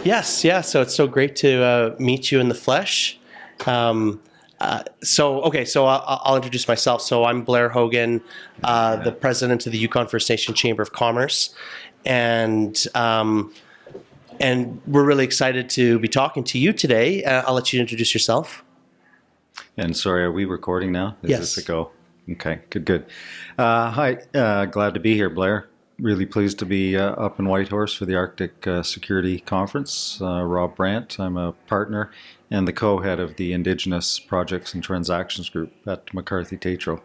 Yes, yeah. So it's so great to meet you in the flesh. So I'll introduce myself. So I'm Blair Hogan, the president of the Yukon First Nation Chamber of Commerce, and we're really excited to be talking to you today. I'll let you introduce yourself. And sorry, are we recording now? Is Yes. this a go? Okay, good. Hi, glad to be here, Blair. Really pleased to be up in Whitehorse for the Arctic Security Conference. Rob Brant, I'm a partner and the co-head of the Indigenous Projects and Transactions Group at McCarthy Tétrault,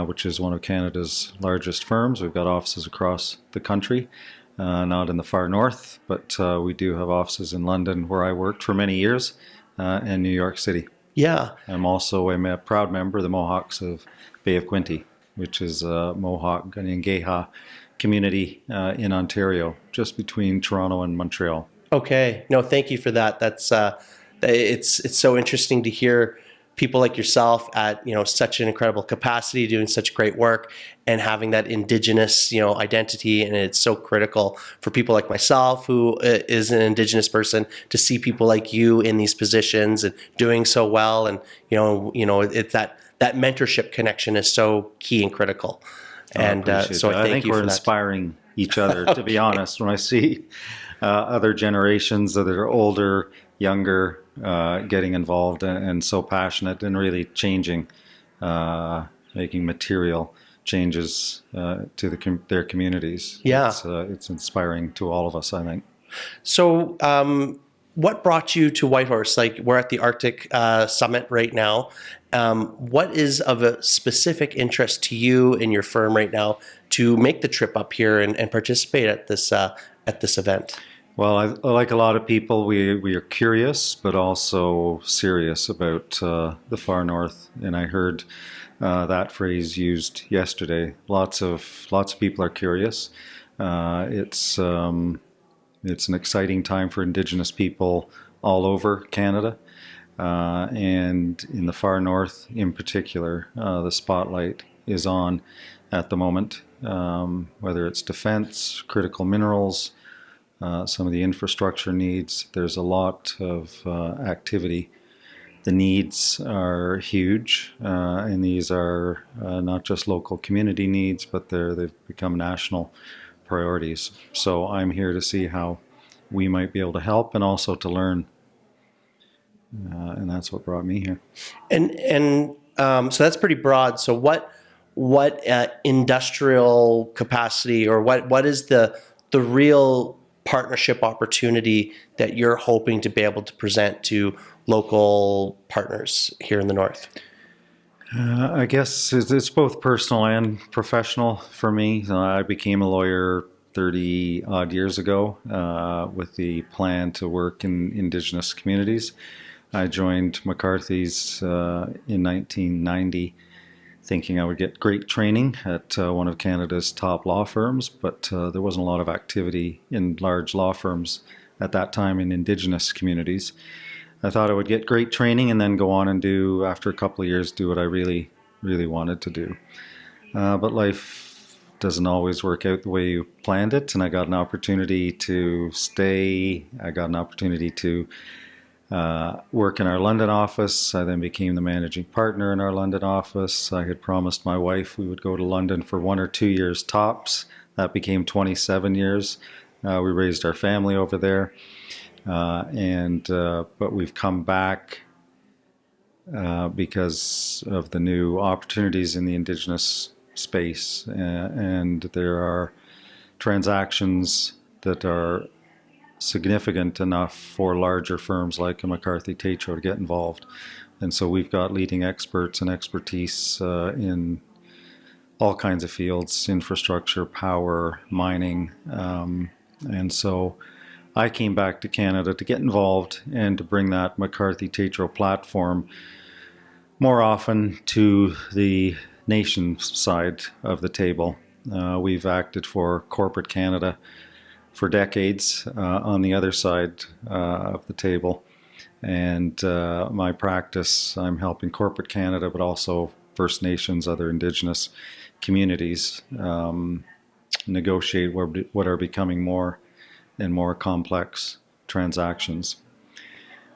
which is one of Canada's largest firms. We've got offices across the country, not in the far north, but we do have offices in London, where I worked for many years, and New York City. Yeah. I'm a proud member of the Mohawks of Bay of Quinte, which is a Mohawk and Ngeha community in Ontario, just between Toronto and Montreal. Okay. No, thank you for that. That's it's so interesting to hear people like yourself at such an incredible capacity, doing such great work, and having that Indigenous identity. And it's so critical for people like myself, who is an Indigenous person, to see people like you in these positions and doing so well. And it's that mentorship connection is so key and critical. And so I think we're inspiring each other, to be honest. When I see other generations that are older, younger, getting involved and so passionate and really changing, making material changes to their communities. Yeah. It's inspiring to all of us, I think. So what brought you to Whitehorse? Like, we're at the Arctic Summit right now. What is of a specific interest to you and your firm right now to make the trip up here and participate at this event? Well, like a lot of people, we are curious, but also serious about the far north. And I heard that phrase used yesterday. Lots of people are curious. It's an exciting time for Indigenous people all over Canada, and in the far north in particular. The spotlight is on at the moment, whether it's defense, critical minerals, some of the infrastructure needs. There's a lot of activity. The needs are huge, and these are not just local community needs, but they've become national priorities. So I'm here to see how we might be able to help and also to learn. And that's what brought me here. And so that's pretty broad. So what industrial capacity, or what is the real partnership opportunity that you're hoping to be able to present to local partners here in the north? I guess it's both personal and professional for me. I became a lawyer 30 odd years ago with the plan to work in Indigenous communities. I joined McCarthy's in 1990, thinking I would get great training at one of Canada's top law firms, but there wasn't a lot of activity in large law firms at that time in Indigenous communities. I thought I would get great training and then go on and after a couple of years, do what I really, really wanted to do. But life doesn't always work out the way you planned it, and I got an opportunity to stay. I got an opportunity to work in our London office. I then became the managing partner in our London office. I had promised my wife we would go to London for 1 or 2 years tops. That became 27 years. We raised our family over there. But we've come back because of the new opportunities in the Indigenous space. And there are transactions that are significant enough for larger firms like McCarthy Tétrault to get involved. And so we've got leading experts and expertise in all kinds of fields: infrastructure, power, mining. And so I came back to Canada to get involved and to bring that McCarthy Tétrault platform more often to the nation side of the table. We've acted for corporate Canada for decades on the other side of the table. And my practice, I'm helping corporate Canada, but also First Nations, other Indigenous communities negotiate what are becoming more and more complex transactions.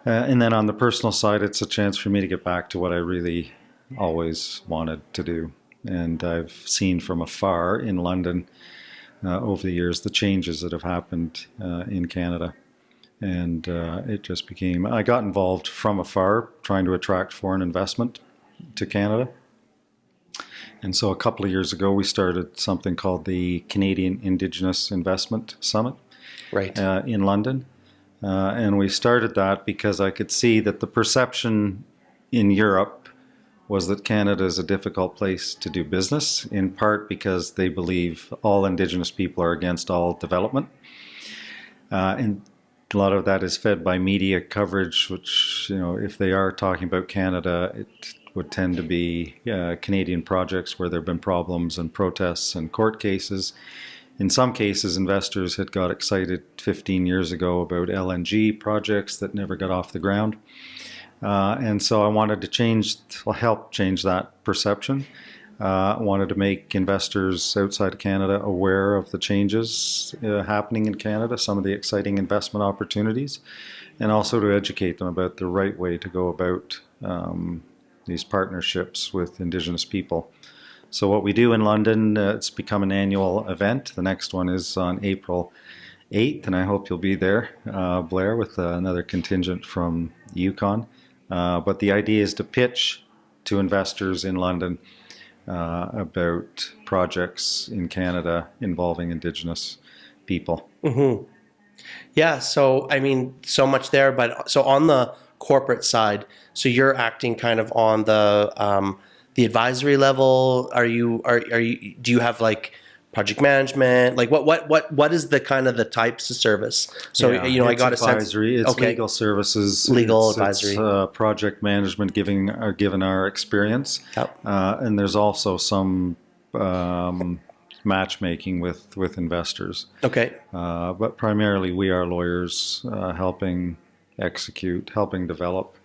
And then on the personal side, it's a chance for me to get back to what I really always wanted to do. And I've seen from afar in London over the years the changes that have happened in Canada. And it just became, I got involved from afar trying to attract foreign investment to Canada. And so a couple of years ago, we started something called the Canadian Indigenous Investment Summit in London. And we started that because I could see that the perception in Europe was that Canada is a difficult place to do business, in part because they believe all Indigenous people are against all development. And a lot of that is fed by media coverage, which, if they are talking about Canada, it would tend to be Canadian projects where there have been problems and protests and court cases. In some cases, investors had got excited 15 years ago about LNG projects that never got off the ground. And so I wanted to help change that perception. I wanted to make investors outside of Canada aware of the changes happening in Canada, some of the exciting investment opportunities, and also to educate them about the right way to go about these partnerships with Indigenous people. So what we do in London, it's become an annual event. The next one is on April 8th, and I hope you'll be there, Blair, with another contingent from Yukon. But the idea is to pitch to investors in London about projects in Canada involving Indigenous people. Mm-hmm. Yeah, so so much there, but so on the corporate side, so you're acting kind of on the advisory level. Do you have like project management? Like what is the kind of the types of service? So I got advisory. a sense. It's legal services, advisory, it's project management, given our experience, and there's also some matchmaking with investors. Okay, but primarily we are lawyers helping develop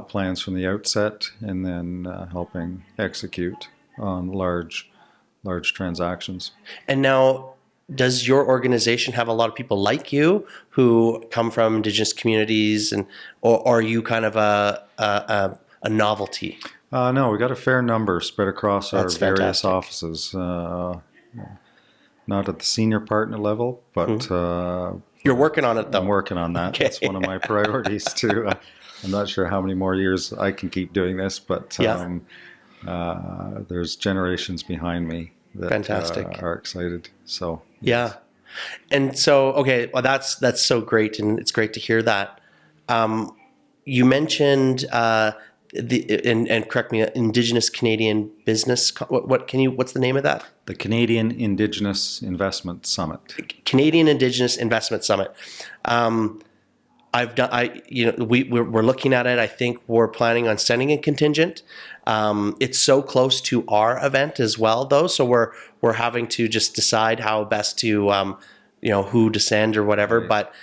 plans from the outset, and then helping execute on large transactions. And now, does your organization have a lot of people like you who come from Indigenous communities, or are you kind of a novelty? No, we got a fair number spread across our various fantastic. offices. Not at the senior partner level, but You're working on it, though. I'm working on that. Okay. That's one of my priorities too. I'm not sure how many more years I can keep doing this, but there's generations behind me that Fantastic. Are excited. So yeah, and so well, that's so great, and it's great to hear that. You mentioned and correct me, Indigenous Canadian Business. What's the name of that? The Canadian Indigenous Investment Summit. Canadian Indigenous Investment Summit. We're looking at it. I think we're planning on sending a contingent. It's so close to our event as well, though. So we're having to just decide how best to, who to send or whatever. Right, but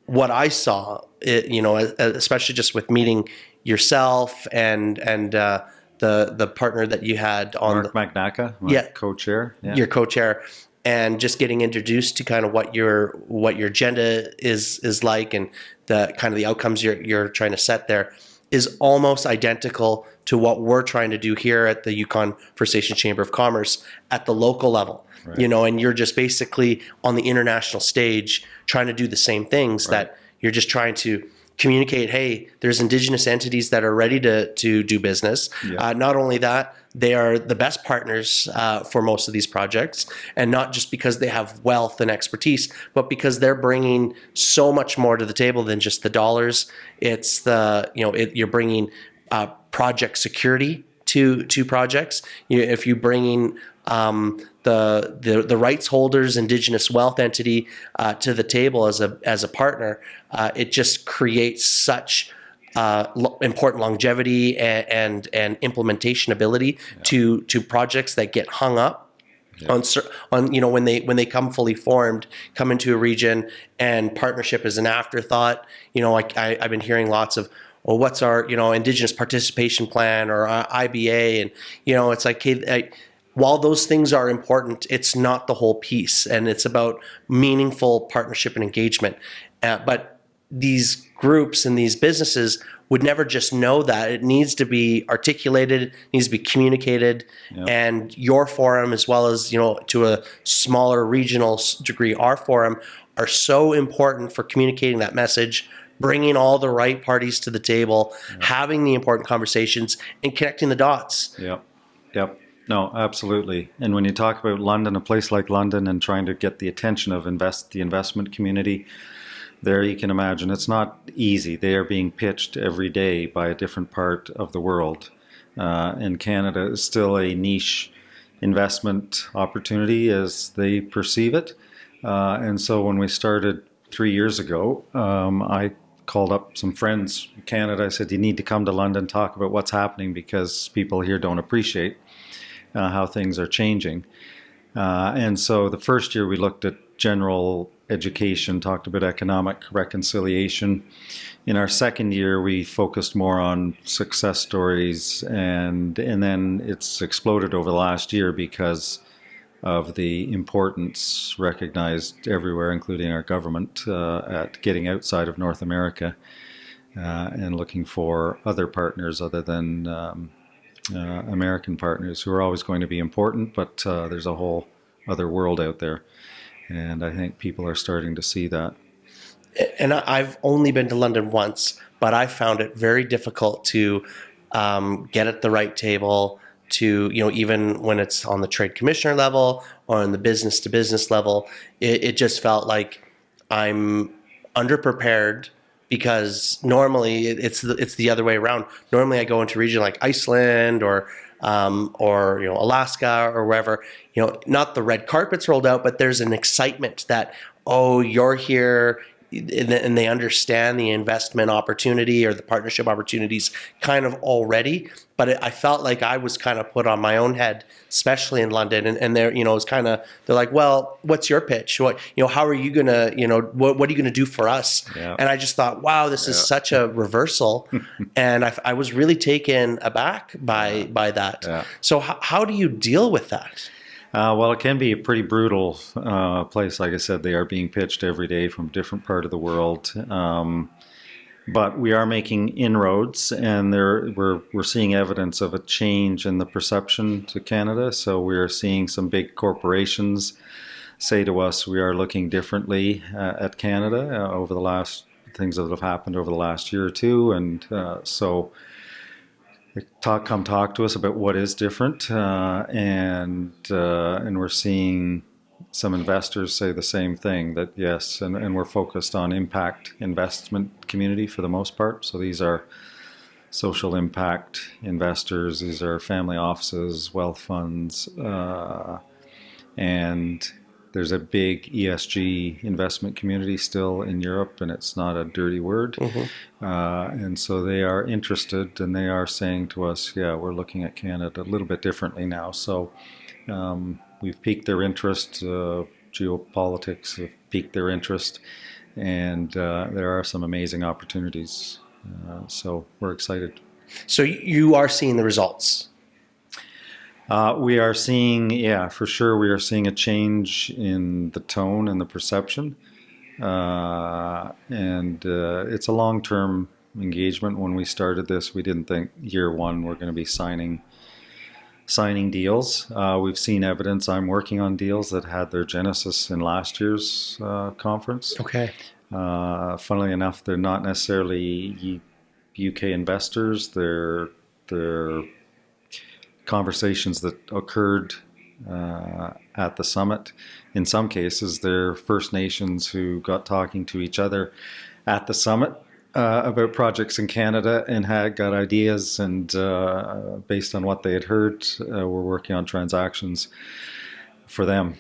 what I saw, especially just with meeting yourself and the partner that you had on Mark McNaca, my co-chair. Yeah. Your co-chair. And just getting introduced to kind of what your agenda is like, and the kind of the outcomes you're trying to set there is almost identical to what we're trying to do here at the Yukon First Nation Chamber of Commerce at the local level. Right. And you're just basically on the international stage trying to do the same things. Right. That you're just trying to communicate, hey, there's Indigenous entities that are ready to do business. Yeah. Not only that, they are the best partners for most of these projects, and not just because they have wealth and expertise, but because they're bringing so much more to the table than just the dollars. It's you're bringing project security to projects. If you bringing the rights holders, Indigenous wealth entity to the table as a partner, it just creates such important longevity and implementation ability to projects that get hung up on when they come fully formed, come into a region, and partnership is an afterthought. I've been hearing lots of, well, what's our Indigenous participation plan or IBA, and it's like, hey, while those things are important, it's not the whole piece, and it's about meaningful partnership and engagement. But these groups and these businesses would never just know that. It needs to be articulated, needs to be communicated, and your forum, as well as, to a smaller regional degree, our forum, are so important for communicating that message, bringing all the right parties to the table, having the important conversations, and connecting the dots. Yep. No, absolutely. And when you talk about London, a place like London, and trying to get the attention of the investment community, there you can imagine it's not easy. They are being pitched every day by a different part of the world. And Canada is still a niche investment opportunity as they perceive it. And so when we started 3 years ago, I called up some friends in Canada. I said, you need to come to London, talk about what's happening, because people here don't appreciate how things are changing. And so the first year we looked at general education, talked about economic reconciliation. In our second year, we focused more on success stories, and then it's exploded over the last year because of the importance recognized everywhere, including our government, at getting outside of North America and looking for other partners other than American partners, who are always going to be important, but there's a whole other world out there. And I think people are starting to see that. And I've only been to London once, but I found it very difficult to get at the right table, to, even when it's on the trade commissioner level or on the business to business level, it just felt like I'm underprepared, because normally it's the other way around. Normally I go into a region like Iceland or Alaska or wherever, not the red carpets rolled out, but there's an excitement that, oh, you're here, and they understand the investment opportunity or the partnership opportunities kind of already. But I felt like I was kind of put on my own head, especially in London. And they're, it's kind of, they're like, well, what's your pitch? What, how are you going to, what are you going to do for us? Yeah. And I just thought, wow, this is such a reversal. And I was really taken aback by that. Yeah. So how do you deal with that? Well, it can be a pretty brutal place. Like I said, they are being pitched every day from a different part of the world. But we are making inroads, and we're seeing evidence of a change in the perception to Canada. So we are seeing some big corporations say to us, we are looking differently at Canada over the last things that have happened over the last year or two. And so come talk to us about what is different, and we're seeing some investors say the same thing, that yes, and we're focused on impact investment community for the most part. So these are social impact investors, these are family offices, wealth funds, and there's a big ESG investment community still in Europe, and it's not a dirty word. Mm-hmm. And so they are interested, and they are saying to us, yeah, we're looking at Canada a little bit differently now. So we've piqued their interest. Geopolitics have piqued their interest, and there are some amazing opportunities. So we're excited. So you are seeing the results? We are seeing, for sure, we are seeing a change in the tone and the perception. And it's a long-term engagement. When we started this, we didn't think year one we're going to be signing deals. We've seen evidence. I'm working on deals that had their genesis in last year's conference. Okay. Funnily enough, they're not necessarily UK investors. They're conversations that occurred at the summit. In some cases, they're First Nations who got talking to each other at the summit about projects in Canada and had got ideas, and based on what they had heard, we're working on transactions for them.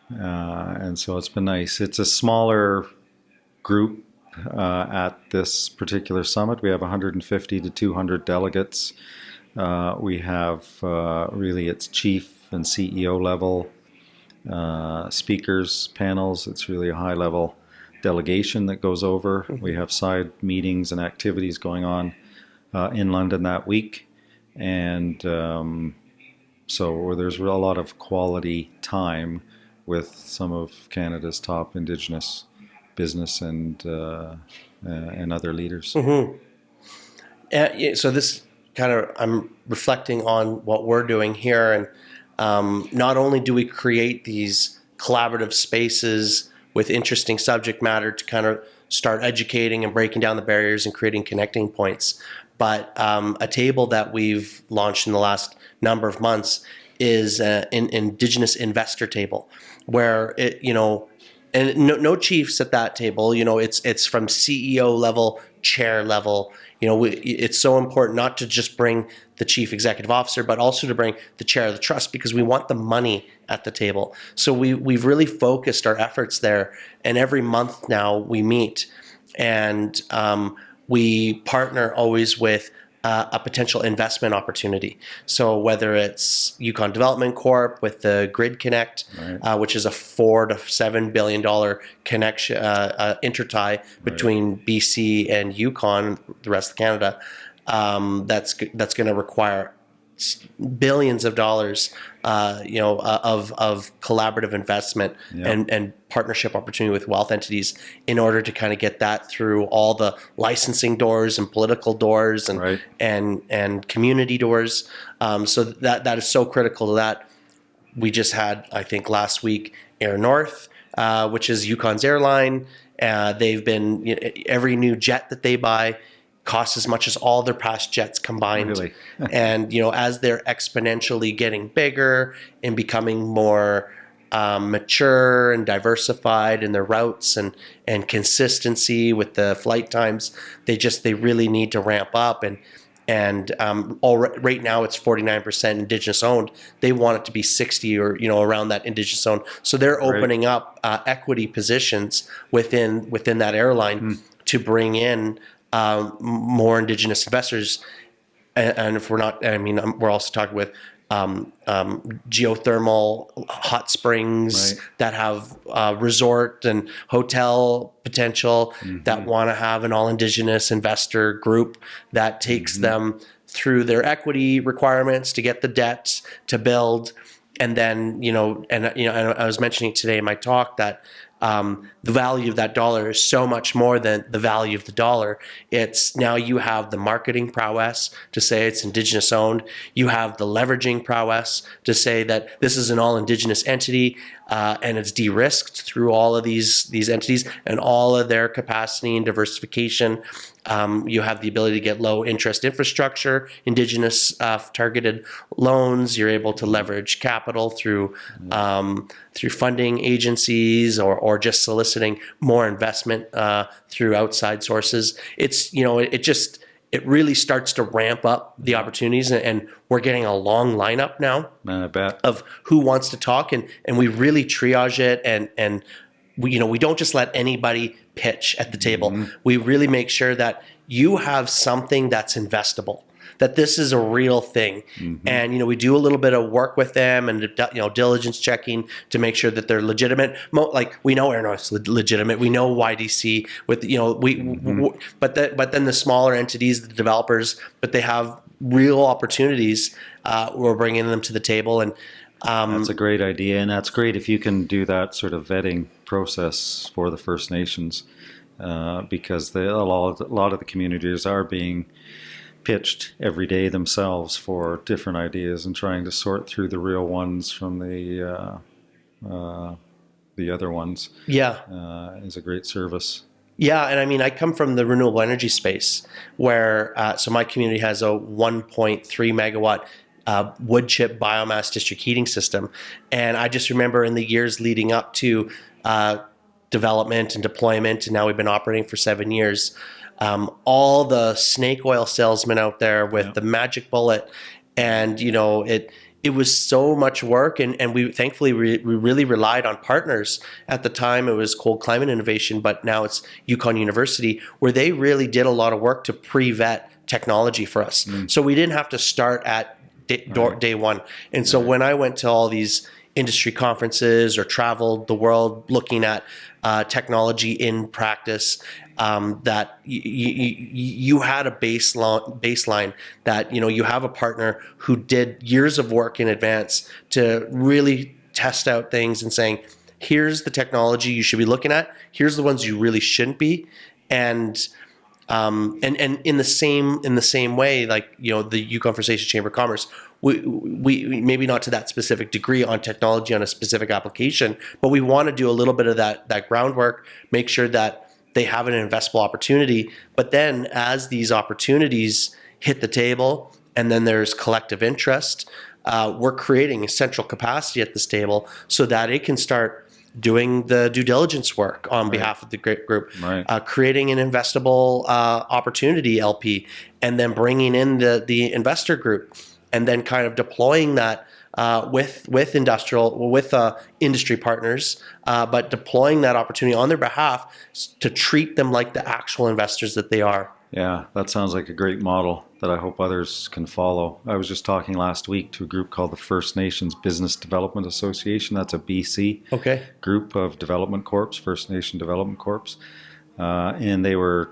And so it's been nice. It's a smaller group at this particular summit. We have 150 to 200 delegates. We have really its chief and CEO level speakers, panels. It's really a high level delegation that goes over. Mm-hmm. We have side meetings and activities going on in London that week. And so there's a lot of quality time with some of Canada's top Indigenous business and other leaders. So this kind of, I'm reflecting on what we're doing here, and not only do we create these collaborative spaces with interesting subject matter to kind of start educating and breaking down the barriers and creating connecting points, but a table that we've launched in the last number of months is an Indigenous investor table, where it, and no chiefs at that table. It's from CEO level, chair level. It's so important not to just bring the chief executive officer, but also to bring the chair of the trust, because we want the money at the table. So we've really focused our efforts there, and every month now we meet, and we partner always with a potential investment opportunity. So whether it's Yukon Development Corp with the Grid Connect, Right. Which is a $4 to $7 billion connection intertie between BC and Yukon, the rest of Canada, that's going to require billions of dollars, of collaborative investment and partnership opportunity with wealth entities in order to kind of get that through all the licensing doors and political doors and Right. and community doors. So that is so critical to that. We just had, I think, last week, Air North, which is Yukon's airline. They've been, every new jet that they buy costs as much as all their past jets combined. Really? And, as they're exponentially getting bigger and becoming more mature and diversified in their routes and consistency with the flight times, they really need to ramp up. And right now it's 49% Indigenous owned. They want it to be 60 or around that Indigenous owned. So they're opening up equity positions within that airline to bring in more Indigenous investors. And if we're not, we're also talking with geothermal hot springs that have resort and hotel potential that want to have an all Indigenous investor group that takes them through their equity requirements to get the debt to build. And then, I was mentioning today in my talk that the value of that dollar is so much more than the value of the dollar. It's now you have the marketing prowess to say it's Indigenous owned. You have the leveraging prowess to say that this is an all Indigenous entity, and it's de-risked through all of these entities and all of their capacity and diversification. You have the ability to get low interest infrastructure, Indigenous targeted loans. You're able to leverage capital through funding agencies or just soliciting more investment through outside sources. It's it really starts to ramp up the opportunities, and we're getting a long lineup now I bet. of who wants to talk, and we really triage it, and we don't just let anybody pitch at the table. We really make sure that you have something that's investable, that this is a real thing. And, we do a little bit of work with them and, diligence checking to make sure that they're legitimate. Like, we know Air North's legitimate. We know YDC with, but then the smaller entities, the developers, but they have real opportunities. We're bringing them to the table. And that's a great idea. And that's great if you can do that sort of vetting process for the First Nations, because a lot of the communities are being pitched every day themselves for different ideas and trying to sort through the real ones from the other ones. Is a great service. Yeah, and I come from the renewable energy space where so my community has a 1.3 megawatt wood chip biomass district heating system, and I just remember in the years leading up to development and deployment, and now we've been operating for 7 years. All the snake oil salesmen out there with the magic bullet, and it was so much work, and we thankfully we really relied on partners. At the time it was Cold Climate Innovation, but now it's Yukon University, where they really did a lot of work to pre-vet technology for us. So we didn't have to start at day one. And so when I went to all these industry conferences or traveled the world looking at technology in practice, that you had a baseline that you have a partner who did years of work in advance to really test out things and saying, here's the technology you should be looking at. Here's the ones you really shouldn't be. And in the same way, like, the Yukon First Nation Chamber of Commerce, we maybe not to that specific degree on technology on a specific application, but we want to do a little bit of that groundwork, make sure that they have an investable opportunity. But then as these opportunities hit the table and then there's collective interest, we're creating a central capacity at this table so that it can start doing the due diligence work on behalf of the group, creating an investable opportunity LP, and then bringing in the investor group, and then kind of deploying that with industry partners, but deploying that opportunity on their behalf to treat them like the actual investors that they are. Yeah, that sounds like a great model that I hope others can follow. I was just talking last week to a group called the First Nations Business Development Association. That's a BC group of development corps, First Nation Development Corps. And they were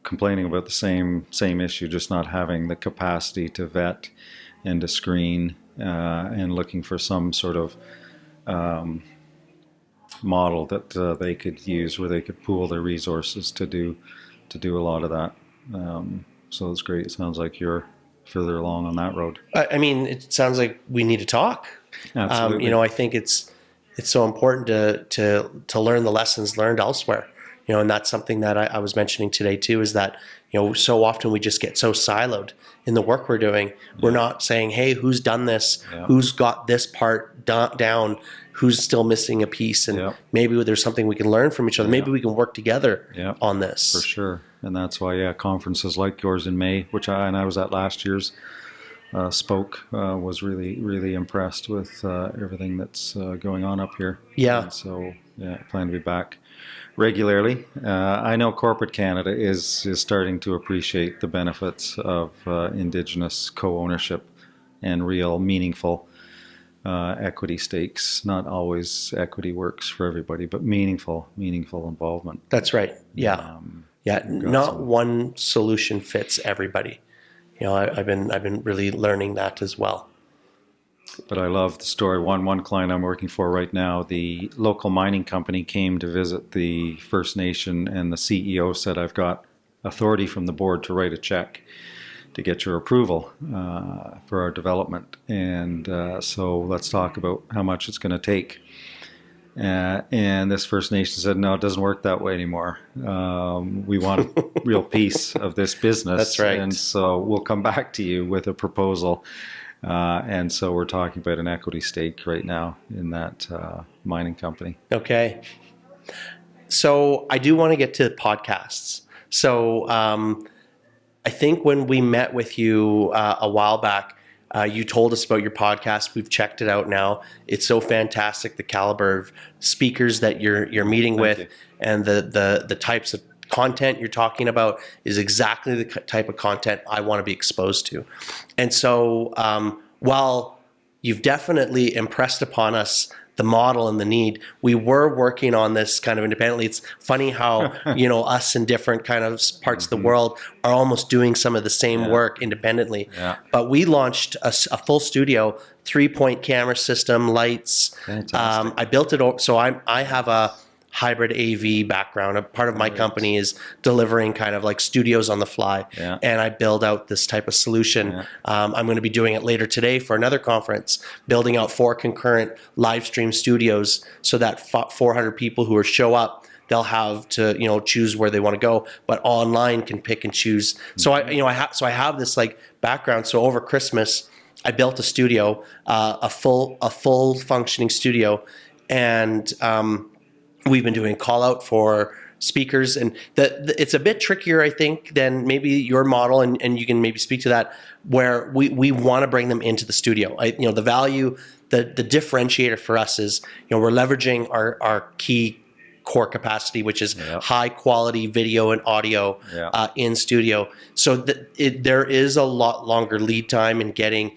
complaining about the same issue, just not having the capacity to vet and to screen, and looking for some sort of model that they could use where they could pool their resources to do a lot of that. So it's great. It sounds like you're further along on that road. I mean, it sounds like we need to talk. Absolutely. I think it's so important to learn the lessons learned elsewhere. And that's something that I was mentioning today too, is that, so often we just get so siloed in the work we're doing. We're not saying, hey, who's done this? Who's got this part down? Who's still missing a piece? And maybe there's something we can learn from each other. Maybe we can work together on this. For sure. And that's why, conferences like yours in May, which I was at last year's, was really, really impressed with everything that's going on up here. Yeah. And so, I plan to be back regularly. I know corporate Canada is starting to appreciate the benefits of Indigenous co-ownership and real meaningful equity stakes. Not always equity works for everybody, but meaningful involvement. That's right. Yeah. Not one solution fits everybody. I've been really learning that as well. But I love the story. One client I'm working for right now, the local mining company came to visit the First Nation, and the CEO said, I've got authority from the board to write a check to get your approval for our development. And so let's talk about how much it's going to take. And this First Nation said, no, it doesn't work that way anymore. We want a real piece of this business. That's right. And so we'll come back to you with a proposal. And so we're talking about an equity stake right now in that mining company. Okay. So I do want to get to podcasts. So I think when we met with you a while back, you told us about your podcast. We've checked it out now. It's so fantastic, the caliber of speakers that you're meeting with, and the types of content you're talking about is exactly the type of content I want to be exposed to. And so while you've definitely impressed upon us the model and the need, we were working on this kind of independently. It's funny how, us in different kind of parts of the world are almost doing some of the same work independently. Yeah. But we launched a full studio, 3-point camera system, lights. I built it. So I have a hybrid AV background. A part of my company is delivering kind of like studios on the fly. Yeah. And I build out this type of solution. Yeah. I'm going to be doing it later today for another conference, building out 4 concurrent live stream studios so that 400 people who show up, they'll have to, choose where they want to go, but online can pick and choose. So I have this like background. So over Christmas, I built a studio, a full functioning studio, and we've been doing call out for speakers, and it's a bit trickier, I think, than maybe your model, and you can maybe speak to that, where we want to bring them into the studio. The value, the differentiator for us is, we're leveraging our key core capacity, which is high quality video and audio in studio. So there is a lot longer lead time in getting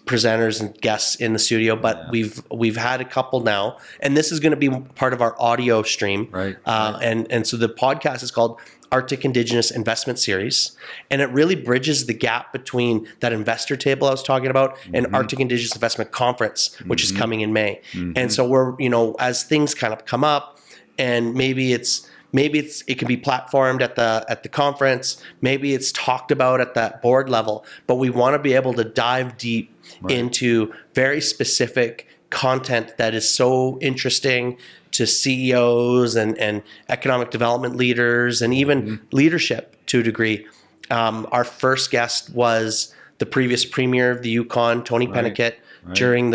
presenters and guests in the studio, but we've had a couple now, and this is going to be part of our audio stream. Right. And so the podcast is called Arctic Indigenous Investment Series, and it really bridges the gap between that investor table I was talking about and Arctic Indigenous Investment Conference, which is coming in May. And so we're, as things kind of come up, and maybe it can be platformed at the conference, maybe it's talked about at that board level, but we want to be able to dive deep into very specific content that is so interesting to CEOs and economic development leaders and even leadership to a degree. Our first guest was the previous premier of the Yukon, Tony Pennicott. During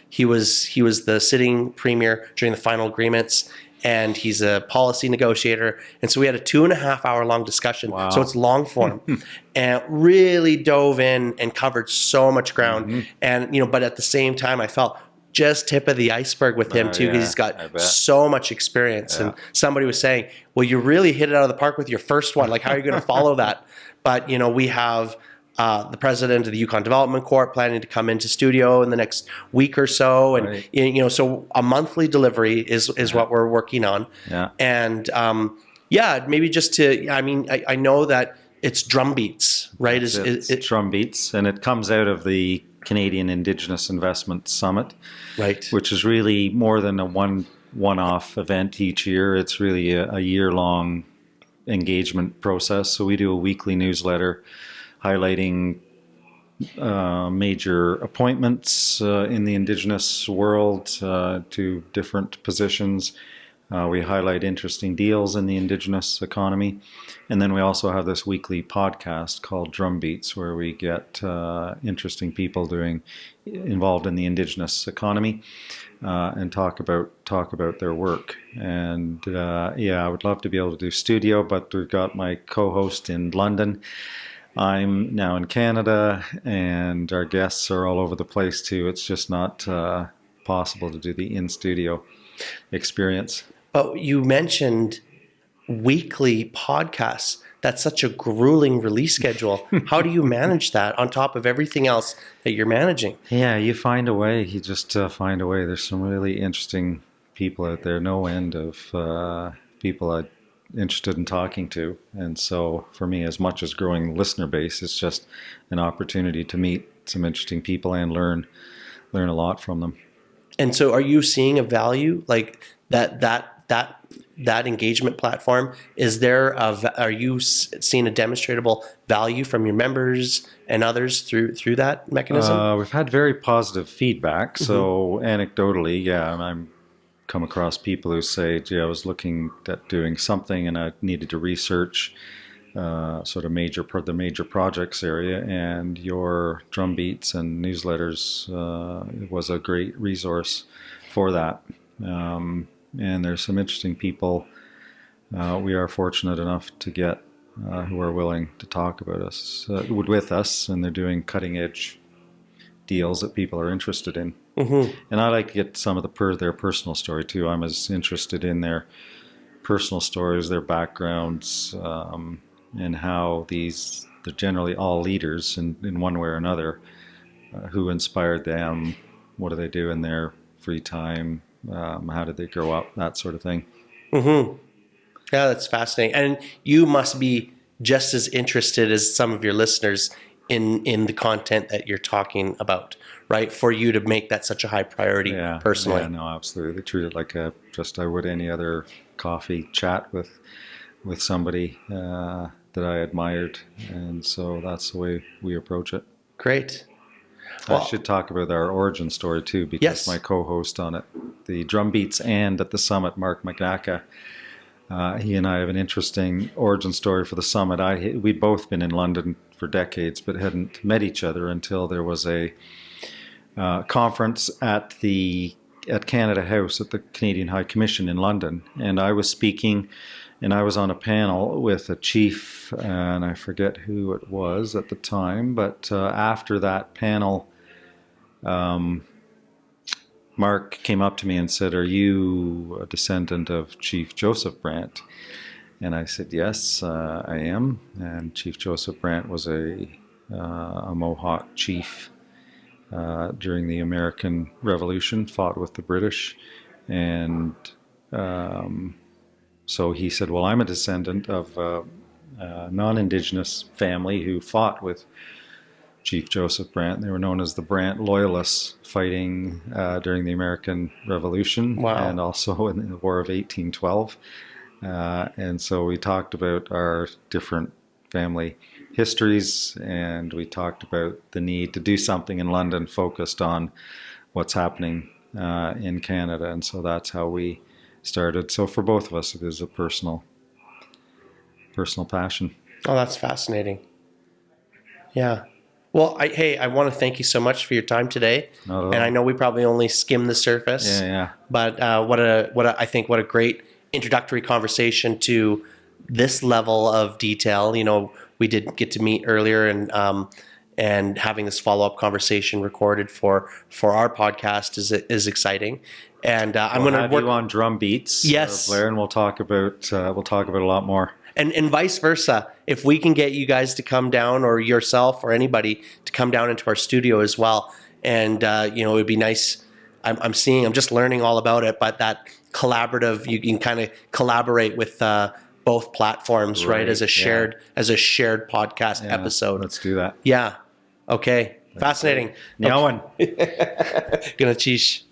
he was the sitting premier during the final agreements, and he's a policy negotiator. And so we had a 2.5 hour long discussion. Wow. So it's long form and really dove in and covered so much ground. And, but at the same time, I felt just tip of the iceberg with him too, because he's got so much experience. And somebody was saying, well, you really hit it out of the park with your first one. Like, how are you going to follow that? But, we have the president of the Yukon Development Corp planning to come into studio in the next week or so. And, so a monthly delivery is what we're working on. Yeah. And, maybe just to, I know that it's drum beats, right? It's drum beats, and it comes out of the Canadian Indigenous Investment Summit, right? Which is really more than a one-off event each year. It's really a year-long engagement process. So we do a weekly newsletter highlighting major appointments in the Indigenous world to different positions. We highlight interesting deals in the Indigenous economy. And then we also have this weekly podcast called Drum Beats, where we get interesting people involved in the Indigenous economy and talk about their work. And I would love to be able to do studio, but we've got my co-host in London. I'm now in Canada, and our guests are all over the place too. It's just not possible to do the in-studio experience. But you mentioned weekly podcasts. That's such a grueling release schedule. How do you manage that on top of everything else that you're managing? Yeah, you find a way. You just find a way. There's some really interesting people out there, no end of people I'm interested in talking to. And so for me, as much as growing listener base, it's just an opportunity to meet some interesting people and learn a lot from them. And so are you seeing a value like that engagement platform? Are you seeing a demonstrable value from your members and others through that mechanism? We've had very positive feedback. So anecdotally, I'm come across people who say, gee, I was looking at doing something and I needed to research sort of the major projects area, and your drum beats and newsletters was a great resource for that. And there's some interesting people we are fortunate enough to get who are willing to talk about us with us, and they're doing cutting edge deals that people are interested in. And I like to get some of their personal story too. I'm as interested in their personal stories, their backgrounds, and how they're generally all leaders in one way or another. Who inspired them? What do they do in their free time? How did they grow up? That sort of thing. Yeah, that's fascinating. And you must be just as interested as some of your listeners in the content that you're talking about, right? For you to make that such a high priority personally. Yeah, no, absolutely. They treat it like I would any other coffee chat with somebody that I admired. And so that's the way we approach it. Great. I should talk about our origin story too, because my co-host on it, the Drum Beats and at the Summit, Mark McNacka, he and I have an interesting origin story for the Summit. We'd both been in London for decades, but hadn't met each other until there was a conference at Canada House at the Canadian High Commission in London, and I was speaking, and I was on a panel with a chief, and I forget who it was at the time, but after that panel, Mark came up to me and said, "Are you a descendant of Chief Joseph Brant?" And I said, "Yes, I am." And Chief Joseph Brant was a Mohawk chief during the American Revolution, fought with the British, and So he said, well, I'm a descendant of a non-Indigenous family who fought with Chief Joseph Brant. They were known as the Brant Loyalists, fighting during the American Revolution and also in the War of 1812. And so we talked about our different family histories, and we talked about the need to do something in London focused on what's happening in Canada. And so that's how we started. So for both of us, it is a personal passion. Oh, that's fascinating. Yeah. Well, I want to thank you so much for your time today. And I know we probably only skimmed the surface. Yeah. But what a great introductory conversation to this level of detail. You know, we did get to meet earlier, and having this follow-up conversation recorded for our podcast is exciting. And I'm going to work you on drum beats, yes, Blair, and we'll talk about a lot more. And vice versa. If we can get you guys to come down, or yourself or anybody to come down into our studio as well, and it would be nice. I'm just learning all about it, but that collaborative, you can kind of collaborate with both platforms, right? As a shared podcast episode. Let's do that. Yeah. Okay. Fascinating. Nyawan. Gonna cheesh.